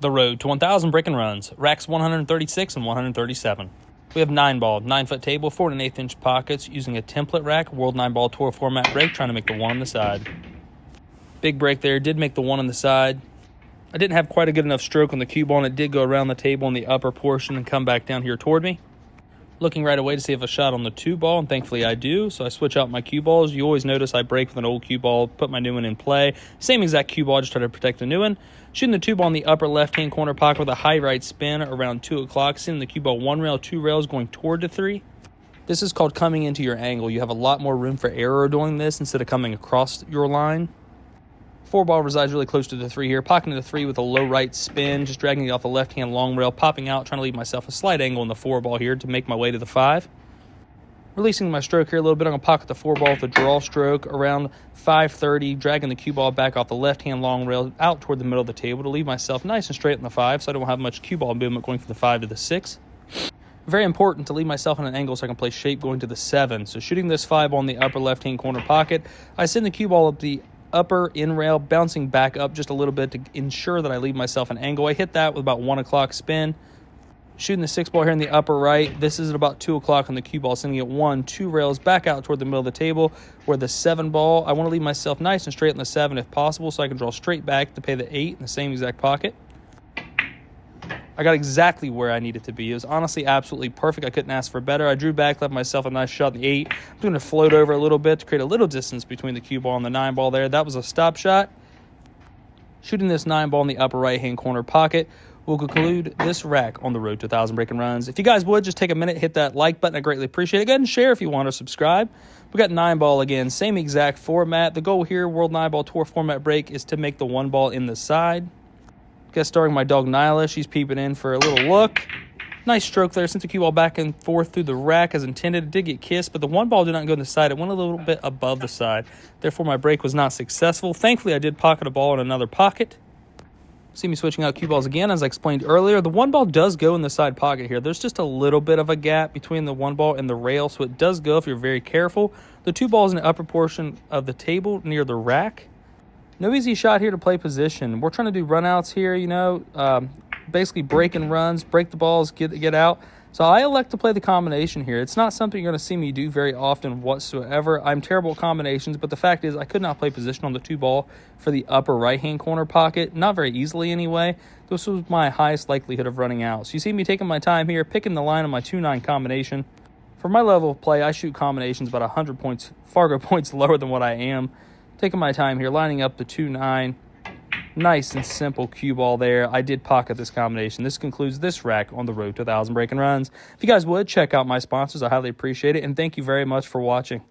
The road to 1,000 break and runs, racks 136 and 137. We have 9-ball, 9-foot table, 4 to 1/8 inch pockets using a template rack, World 9-ball tour format break, trying to make the 1 on the side. Big break there, did make the 1 on the side. I didn't have quite a good enough stroke on the cue ball, and it did go around the table in the upper portion and come back down here toward me. Looking right away to see if I shot on the 2-ball, and thankfully I do. So I switch out my cue balls. You always notice I break with an old cue ball, put my new one in play. Same exact cue ball, just try to protect the new one. Shooting the 2-ball in the upper left-hand corner pocket with a high right spin around 2 o'clock. Sending the cue ball 1 rail, 2 rails, going toward the 3. This is called coming into your angle. You have a lot more room for error doing this instead of coming across your line. 4-ball resides really close to the 3 here. Pocketing the 3 with a low right spin, just dragging it off the left-hand long rail, popping out, trying to leave myself a slight angle in the 4-ball here to make my way to the 5. Releasing my stroke here a little bit, I'm going to pocket the 4-ball with a draw stroke around 5:30, dragging the cue ball back off the left-hand long rail out toward the middle of the table to leave myself nice and straight in the 5 so I don't have much cue ball movement going from the 5 to the 6. Very important to leave myself in an angle so I can play shape going to the 7. So shooting this 5-ball in the upper left-hand corner pocket, I send the cue ball up the upper in rail, bouncing back up just a little bit to ensure that I leave myself an angle. I hit that with about 1 o'clock spin. Shooting the 6-ball here in the upper right. This is at about 2 o'clock on the cue ball, sending it 1, 2 rails back out toward the middle of the table. Where the 7-ball, I want to leave myself nice and straight in the 7 if possible, so I can draw straight back to pay the 8 in the same exact pocket. I got exactly where I needed to be. It was honestly absolutely perfect. I couldn't ask for better. I drew back, left myself a nice shot in the 8. I'm going to float over a little bit to create a little distance between the cue ball and the 9-ball there. That was a stop shot. Shooting this 9-ball in the upper right-hand corner pocket. We'll conclude this rack on the road to 1,000 break and runs. If you guys would, just take a minute, hit that like button. I greatly appreciate it. Go ahead and share if you want to subscribe. We got 9-ball again, same exact format. The goal here, World 9-ball tour format break, is to make the 1-ball in the side. Guest starring my dog Nyla. She's peeping in for a little look. Nice stroke there. Sent the cue ball back and forth through the rack as intended. It did get kissed, but the 1-ball did not go in the side. It went a little bit above the side. Therefore, my break was not successful. Thankfully, I did pocket a ball in another pocket. See me switching out cue balls again, as I explained earlier. The 1-ball does go in the side pocket here. There's just a little bit of a gap between the 1-ball and the rail, so it does go if you're very careful. The 2-ball is in the upper portion of the table near the rack. No easy shot here to play position. We're trying to do runouts here, basically break and runs, break the balls, get out. So I elect to play the combination here. It's not something you're going to see me do very often whatsoever. I'm terrible at combinations, but the fact is I could not play position on the 2-ball for the upper right-hand corner pocket. Not very easily anyway. This was my highest likelihood of running out. So you see me taking my time here, picking the line on my 2-9 combination. For my level of play, I shoot combinations about 100 points, Fargo points lower than what I am. Taking my time here, lining up the 2-9. Nice and simple cue ball there. I did pocket this combination. This concludes this rack on the road to 1,000 break and runs. If you guys would, check out my sponsors. I highly appreciate it, and thank you very much for watching.